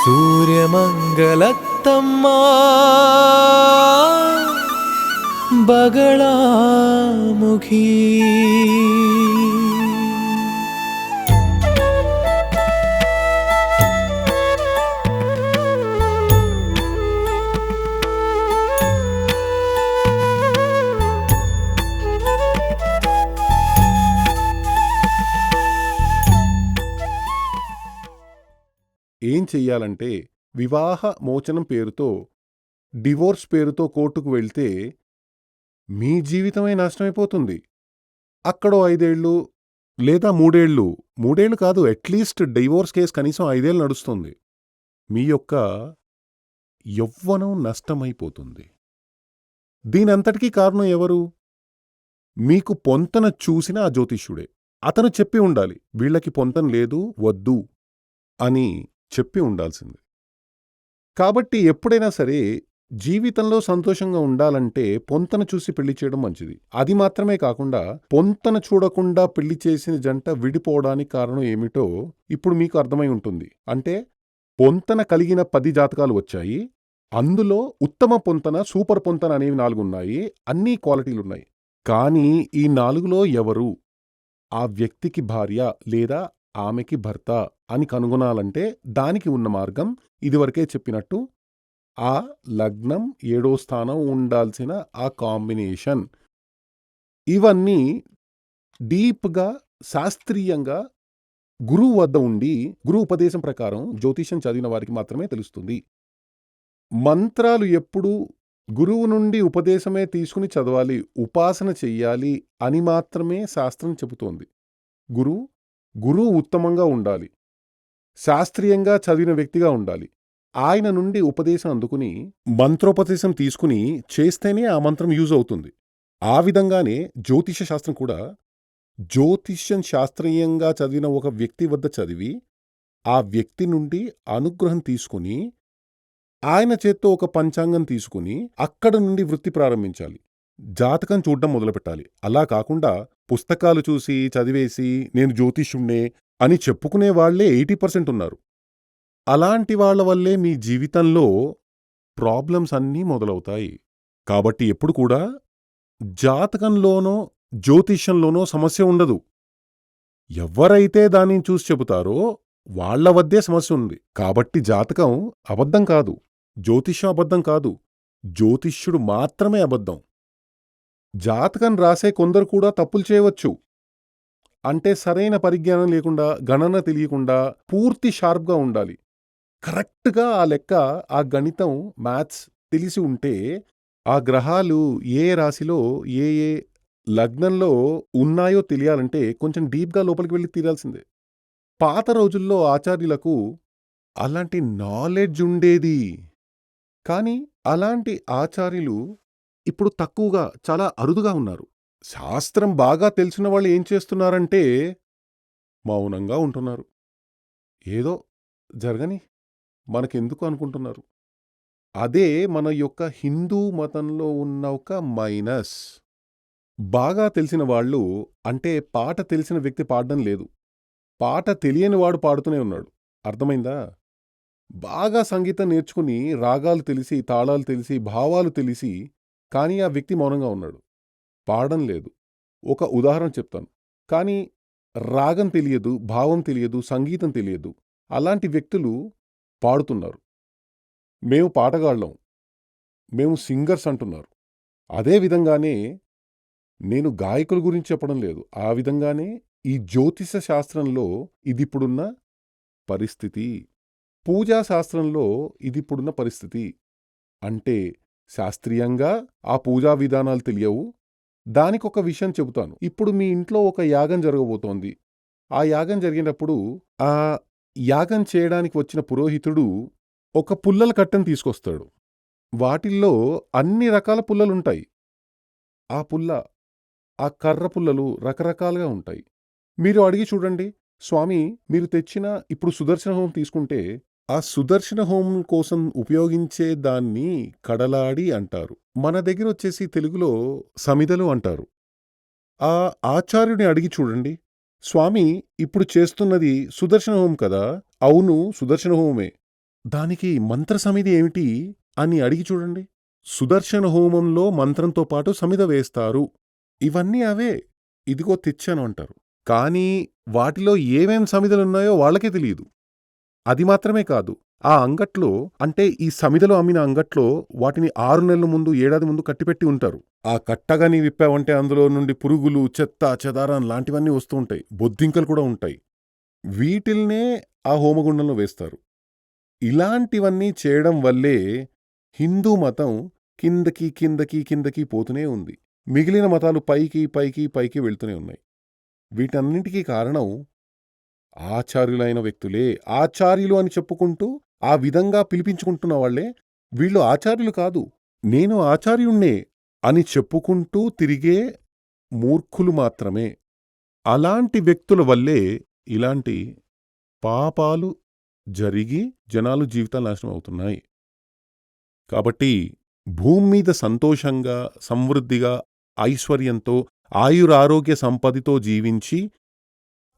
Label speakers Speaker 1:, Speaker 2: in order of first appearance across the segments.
Speaker 1: ಸೂರ್ಯಮಂಗಲತ್ತಮ್ಮ ಬಗಳಾಮುಖಿ
Speaker 2: ఏం చెయ్యాలంటే వివాహ మోచనం పేరుతో, డివోర్స్ పేరుతో కోర్టుకు వెళ్తే మీ జీవితమే నాశనమైపోతుంది. అక్కడో 5 ఏళ్ళు లేదా 3 ఏళ్ళు, 3 ఏళ్ళు కాదు, అట్లీస్ట్ డివోర్స్ కేసు కనీసం 5 ఏళ్ళు నడుస్తుంది. మీ యొక్క యవ్వనం నష్టమైపోతుంది. దీనంతటికీ కారణం ఎవరు? మీకు పొంతన చూసిన ఆ జ్యోతిష్యుడే. అతను చెప్పి ఉండాలి, వీళ్ళకి పొంతన లేదు, వద్దు అని చెప్పి ఉండాల్సింది. కాబట్టి ఎప్పుడైనా సరే జీవితంలో సంతోషంగా ఉండాలంటే పొంతన చూసి పెళ్లి చేయడం మంచిది. అది మాత్రమే కాకుండా పొంతన చూడకుండా పెళ్లి చేసిన జంట విడిపోవడానికి కారణం ఏమిటో ఇప్పుడు మీకు అర్థమై ఉంటుంది. అంటే పొంతన కలిగిన 10 జాతకాలు వచ్చాయి. అందులో ఉత్తమ పొంతన, సూపర్ పొంతన అనేవి 4 ఉన్నాయి. అన్ని క్వాలిటీలున్నాయి. కానీ ఈ 4లో ఎవరు ఆ వ్యక్తికి భార్య లేదా ఆమెకి భర్త అని కనుగొనాలంటే దానికి ఉన్న మార్గం ఇదివరకే చెప్పినట్టు ఆ లగ్నం 7వ స్థానం ఉండాల్సిన ఆ కాంబినేషన్. ఇవన్నీ డీప్గా శాస్త్రీయంగా గురువు వద్ద ఉండి గురు ఉపదేశం ప్రకారం జ్యోతిష్యం చదివిన వారికి మాత్రమే తెలుస్తుంది. మంత్రాలు ఎప్పుడు గురువు నుండి ఉపదేశమే తీసుకుని చదవాలి, ఉపాసన చెయ్యాలి అని మాత్రమే శాస్త్రం చెబుతోంది. గురువు ఉత్తమంగా ఉండాలి, శాస్త్రీయంగా చదివిన వ్యక్తిగా ఉండాలి. ఆయన నుండి ఉపదేశం అందుకుని మంత్రోపదేశం తీసుకుని చేస్తేనే ఆ మంత్రం యూజ్ అవుతుంది. ఆ విధంగానే జ్యోతిష శాస్త్రం కూడా జ్యోతిష్యం శాస్త్రీయంగా చదివిన ఒక వ్యక్తి వద్ద చదివి ఆ వ్యక్తి నుండి అనుగ్రహం తీసుకుని ఆయన చేత్తో ఒక పంచాంగం తీసుకుని అక్కడ నుండి వృత్తి ప్రారంభించాలి. జాతకం చూడ్డం మొదలుపెట్టాలి. అలా కాకుండా పుస్తకాలు చూసి చదివేసి నేను జ్యోతిష్యుణ్ణే అని చెప్పుకునే వాళ్లే 80% ఉన్నారు. అలాంటి వాళ్ల వల్లే మీ జీవితంలో ప్రాబ్లమ్స్ అన్నీ మొదలవుతాయి. కాబట్టి ఎప్పుడు కూడా జాతకంలోనో జ్యోతిష్యంలోనో సమస్య ఉండదు. ఎవరైతే దానిని చూసి చెబుతారో వాళ్ల వద్దే సమస్య ఉంది. కాబట్టి జాతకం అబద్ధం కాదు, జ్యోతిష్యం అబద్ధం కాదు, జ్యోతిష్యుడు మాత్రమే అబద్ధం. జాతకం రాసే కొందరు కూడా తప్పులు చేయవచ్చు. అంటే సరైన పరిజ్ఞానం లేకుండా, గణన తెలియకుండా పూర్తి షార్ప్గా ఉండాలి. కరెక్ట్గా ఆ లెక్క, ఆ గణితం, మ్యాథ్స్ తెలిసి ఉంటే ఆ గ్రహాలు ఏ రాశిలో ఏ ఏ లగ్నంలో ఉన్నాయో తెలియాలంటే కొంచెం డీప్గా లోపలికి వెళ్ళి తీరాల్సిందే. పాత రోజుల్లో ఆచార్యులకు అలాంటి నాలెడ్జ్ ఉండేది. కానీ అలాంటి ఆచార్యులు ఇప్పుడు తక్కువగా, చాలా అరుదుగా ఉన్నారు. శాస్త్రం బాగా తెలిసిన వాళ్ళు ఏం చేస్తున్నారంటే మౌనంగా ఉంటున్నారు. ఏదో జరగని, మనకెందుకు అనుకుంటున్నారు. అదే మన యొక్క హిందూ మతంలో ఉన్న ఒక మైనస్. బాగా తెలిసిన వాళ్ళు అంటే పాట తెలిసిన వ్యక్తి పాడడం లేదు, పాట తెలియని వాడు పాడుతూనే ఉన్నాడు. అర్థమైందా? బాగా సంగీతం నేర్చుకుని రాగాలు తెలిసి, తాళాలు తెలిసి, భావాలు తెలిసి, కానీ ఆ వ్యక్తి మౌనంగా ఉన్నాడు, పాడడం లేదు. ఒక ఉదాహరణ చెప్తాను. కానీ రాగం తెలియదు, భావం తెలియదు, సంగీతం తెలియదు. అలాంటి వ్యక్తులు పాడుతున్నారు. మేము పాటగాళ్ళం, మేము సింగర్స్ అంటున్నారు. అదే విధంగానే నేను గాయకుల గురించి చెప్పడం లేదు. ఆ విధంగానే ఈ జ్యోతిష శాస్త్రంలో ఇదిప్పుడున్న పరిస్థితి, పూజా శాస్త్రంలో ఇదిప్పుడున్న పరిస్థితి. అంటే శాస్త్రీయంగా ఆ పూజా విధానాలు తెలియవు. దానికొక విషయం చెబుతాను. ఇప్పుడు మీ ఇంట్లో ఒక యాగం జరగబోతోంది. ఆ యాగం జరిగినప్పుడు ఆ యాగం చేయడానికి వచ్చిన పురోహితుడు ఒక పుల్లల కట్టెను తీసుకొస్తాడు. వాటిల్లో అన్ని రకాల పుల్లలుంటాయి. ఆ పుల్ల, ఆ కర్ర పుల్లలు రకరకాలుగా ఉంటాయి. మీరు అడిగి చూడండి, స్వామి మీరు తెచ్చిన ఇప్పుడు సుదర్శన హోమం తీసుకుంటే ఆ సుదర్శన హోమం కోసం ఉపయోగించే దాన్ని కడలాడి అంటారు. మన దగ్గర వచ్చేసి తెలుగులో సమిదలు అంటారు. ఆ ఆచార్యుని అడిగి చూడండి, స్వామి ఇప్పుడు చేస్తున్నది సుదర్శన హోమం కదా? అవును, సుదర్శన హోమమే. దానికి మంత్ర సమిధి ఏమిటి అని అడిగి చూడండి. సుదర్శన హోమంలో మంత్రంతో పాటు సమిధ వేస్తారు. ఇవన్నీ అవే. ఇదిగో తెచ్చాను అంటారు. కానీ వాటిలో ఏమేం సమిధలున్నాయో వాళ్ళకే తెలీదు. అది మాత్రమే కాదు, ఆ అంగట్లో అంటే ఈ సమిధలో అమ్మిన అంగట్లో వాటిని 6 నెలల ముందు, ఏడాది ముందు కట్టిపెట్టి ఉంటారు. ఆ కట్టగాని విప్పావంటే అందులో నుండి పురుగులు, చెత్త, చెదారం లాంటివన్నీ వస్తూ ఉంటాయి. బొద్దింకలు కూడా ఉంటాయి. వీటిల్నే ఆ హోమగుండంలో వేస్తారు. ఇలాంటివన్నీ చేయడం వల్లే హిందూ మతం కిందకి కిందకి కిందకి పోతూనే ఉంది. మిగిలిన మతాలు పైకి పైకి పైకి వెళ్తూనే ఉన్నాయి. వీటన్నింటికీ కారణం ఆచార్యులైన వ్యక్తులే. ఆచార్యులు అని చెప్పుకుంటూ ఆ విధంగా పిలిపించుకుంటున్న వాళ్లే వీళ్ళు ఆచార్యులు కాదు, నేను ఆచార్యుణ్ణే అని చెప్పుకుంటూ తిరిగే మూర్ఖులు మాత్రమే. అలాంటి వ్యక్తుల వల్లే ఇలాంటి పాపాలు జరిగి జనాలు జీవితాలు నాశనం అవుతున్నాయి. కాబట్టి భూమి మీద సంతోషంగా, సమృద్ధిగా, ఐశ్వర్యంతో, ఆయురారోగ్య సంపదతో జీవించి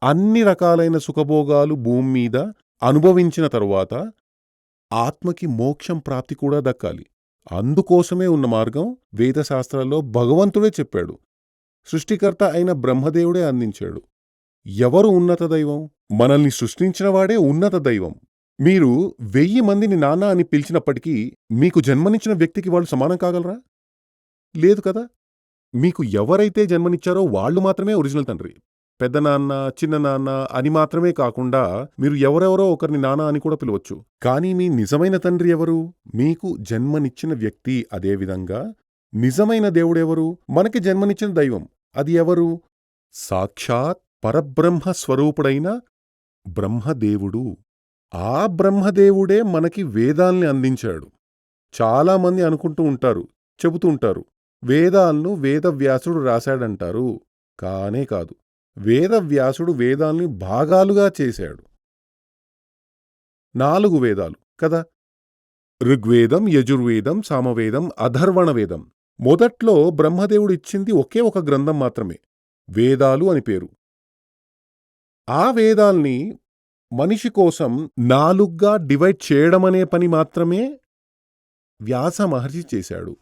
Speaker 2: అన్ని రకాలైన సుఖభోగాలు భూమి మీద అనుభవించిన తరువాత ఆత్మకి మోక్షం ప్రాప్తి కూడా దక్కాలి. అందుకోసమే ఉన్న మార్గం వేదశాస్త్రాల్లో భగవంతుడే చెప్పాడు. సృష్టికర్త అయిన బ్రహ్మదేవుడే అందించాడు. ఎవరు ఉన్నత దైవం? మనల్ని సృష్టించినవాడే ఉన్నత దైవం. మీరు 1000 మందిని నాన్న అని పిలిచినప్పటికీ మీకు జన్మనిచ్చిన వ్యక్తికి వాళ్ళు సమానం కాగలరా? లేదు కదా. మీకు ఎవరైతే జన్మనిచ్చారో వాళ్ళు మాత్రమే ఒరిజినల్ తండ్రి. పెద్ద నాన్న, చిన్న నాన్న అని మాత్రమే కాకుండా మీరు ఎవరెవరో ఒకరిని నాన్న అని కూడా పిలవచ్చు. కానీ మీ నిజమైన తండ్రి ఎవరు? మీకు జన్మనిచ్చిన వ్యక్తి. అదేవిధంగా నిజమైన దేవుడెవరు? మనకి జన్మనిచ్చిన దైవం. అది ఎవరు? సాక్షాత్ పరబ్రహ్మ స్వరూపుడైన బ్రహ్మదేవుడు. ఆ బ్రహ్మదేవుడే మనకి వేదాల్ని అందించాడు. చాలామంది అనుకుంటూ ఉంటారు, చెబుతూ ఉంటారు, వేదాలను వేదవ్యాసుడు రాశాడంటారు. కానే కాదు. వేదవ్యాసుడు వేదాల్ని భాగాలుగా చేశాడు. 4 వేదాలు కదా. ఋగ్వేదం, యజుర్వేదం, సామవేదం, అథర్వణ వేదం. మొదట్లో బ్రహ్మదేవుడు ఇచ్చింది ఒకే ఒక గ్రంథం మాత్రమే, వేదాలు అని పేరు. ఆ వేదాల్ని మనిషి కోసం 4గా డివైడ్ చేయడమనే పని మాత్రమే వ్యాస మహర్షి చేశాడు.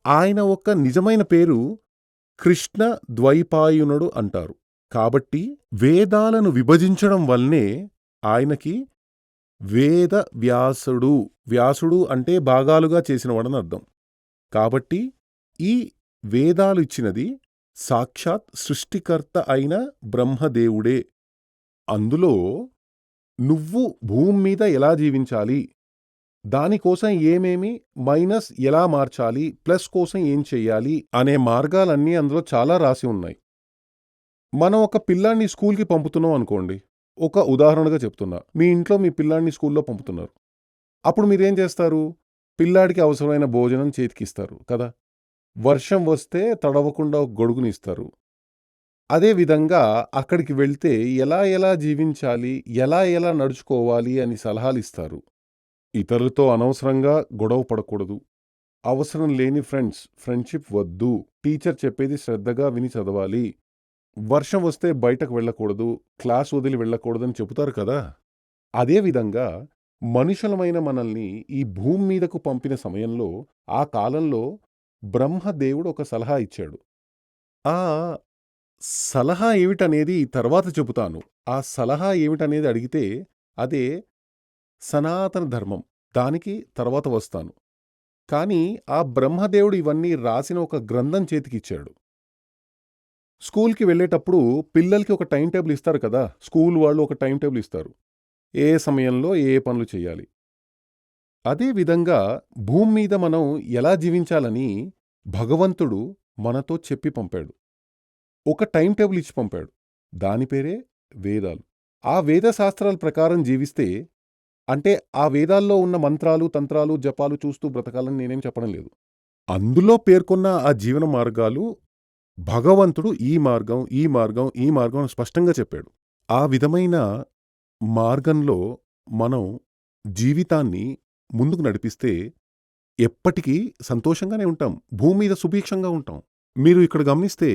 Speaker 2: ఆయన ఒక నిజమైన పేరు కృష్ణ ద్వైపాయనుడు అంటారు. కాబట్టి వేదాలను విభజించడం వల్లనే ఆయనకి వేద వ్యాసుడు, వ్యాసుడు అంటే భాగాలుగా చేసినవాడని అర్థం. కాబట్టి ఈ వేదాలు ఇచ్చినది సాక్షాత్ సృష్టికర్త అయిన బ్రహ్మదేవుడే. అందులో నువ్వు భూమి మీద ఎలా జీవించాలి, దానికోసం ఏమేమి మైనస్ ఎలా మార్చాలి, ప్లస్ కోసం ఏం చెయ్యాలి అనే మార్గాలన్నీ అందులో చాలా రాసి ఉన్నాయి. మనం ఒక పిల్లాన్ని స్కూల్కి పంపుతున్నాం అనుకోండి. ఒక ఉదాహరణగా చెప్తున్నా. మీ ఇంట్లో మీ పిల్లాన్ని స్కూల్లో పంపుతున్నారు. అప్పుడు మీరేం చేస్తారు? పిల్లాడికి అవసరమైన భోజనం చేతికిస్తారు కదా. వర్షం వస్తే తడవకుండా ఒక గొడుగునిస్తారు. అదేవిధంగా అక్కడికి వెళ్తే ఎలా ఎలా జీవించాలి, ఎలా ఎలా నడుచుకోవాలి అని సలహాలిస్తారు. ఇతరులతో అనవసరంగా గొడవ పడకూడదు. అవసరం లేని ఫ్రెండ్షిప్ వద్దు. టీచర్ చెప్పేది శ్రద్ధగా విని చదవాలి. వర్షం వస్తే బయటకు వెళ్ళకూడదు, క్లాస్ వదిలి వెళ్ళకూడదని చెబుతారు కదా. అదేవిధంగా మనుషులమైన మనల్ని ఈ భూమి మీదకు పంపిన సమయంలో, ఆ కాలంలో బ్రహ్మదేవుడు ఒక సలహా ఇచ్చాడు. ఆ సలహా ఏమిటనేది తర్వాత చెబుతాను. ఆ సలహా ఏమిటనేది అడిగితే అదే సనాతన ధర్మం. దానికి తర్వాత వస్తాను. కానీ ఆ బ్రహ్మదేవుడు ఇవన్నీ రాసిన ఒక గ్రంథం చేతికిచ్చాడు. స్కూల్కి వెళ్ళేటప్పుడు పిల్లలకి ఒక టైం టేబుల్ ఇస్తారు కదా. స్కూల్ వాళ్ళు ఒక టైం టేబుల్ ఇస్తారు, ఏ సమయంలో ఏ పనులు చేయాలి. అదేవిధంగా భూమి మీద మనం ఎలా జీవించాలని భగవంతుడు మనతో చెప్పి పంపాడు. ఒక టైం టేబుల్ ఇచ్చి పంపాడు. దాని పేరే వేదాలు. ఆ వేద శాస్త్రాల ప్రకారం జీవిస్తే, అంటే ఆ వేదాల్లో ఉన్న మంత్రాలు, తంత్రాలు, జపాలు చూస్తూ బ్రతకాలని నేనేం చెప్పడం లేదు. అందులో పేర్కొన్న ఆ జీవన మార్గాలు భగవంతుడు ఈ మార్గం, ఈ మార్గం, ఈ మార్గం అని స్పష్టంగా చెప్పాడు. ఆ విధమైన మార్గంలో మనం జీవితాన్ని ముందుకు నడిపిస్తే ఎప్పటికీ సంతోషంగానే ఉంటాం. భూమి మీద సుభిక్షంగా ఉంటాం. మీరు ఇక్కడ గమనిస్తే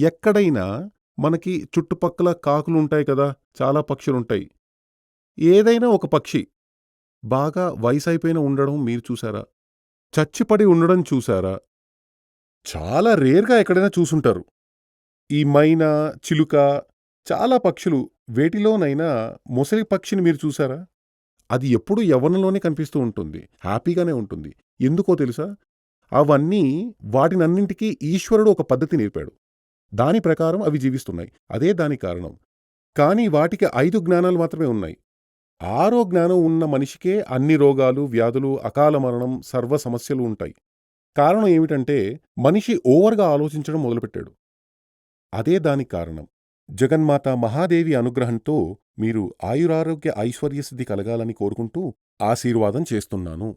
Speaker 2: ఎక్కడైనా మనకి చుట్టుపక్కల కాకులుంటాయి కదా, చాలా పక్షులుంటాయి. ఏదైనా ఒక పక్షి బాగా వయసైపోయిన ఉండడం మీరు చూసారా? చచ్చిపడి ఉండడం చూసారా? చాలా రేర్‌గా ఎక్కడైనా చూసుంటారు. ఈ మైనా, చిలుక చాలా పక్షులు వేటిలోనైనా మొసలి పక్షిని మీరు చూసారా? అది ఎప్పుడూ యవ్వనంలోనే కనిపిస్తూ ఉంటుంది. హ్యాపీగానే ఉంటుంది. ఎందుకో తెలుసా? అవన్నీ వాటినన్నింటికీ ఈశ్వరుడు ఒక పద్ధతి నేర్పాడు. దాని ప్రకారం అవి జీవిస్తున్నాయి. అదే దానికి కారణం. కానీ వాటికి 5 జ్ఞానాలు మాత్రమే ఉన్నాయి. ఆరో జ్ఞానం ఉన్న మనిషికే అన్ని రోగాలు, వ్యాధులు, అకాల మరణం, సర్వ సమస్యలు ఉంటాయి. కారణం ఏమిటంటే మనిషి ఓవర్‌గా ఆలోచించడం మొదలుపెట్టాడు. అదే దానికి కారణం. జగన్మాత మహాదేవి అనుగ్రహంతో మీరు ఆయురారోగ్య ఐశ్వర్యసిద్ధి కలగాలని కోరుకుంటూ ఆశీర్వాదం చేస్తున్నాను.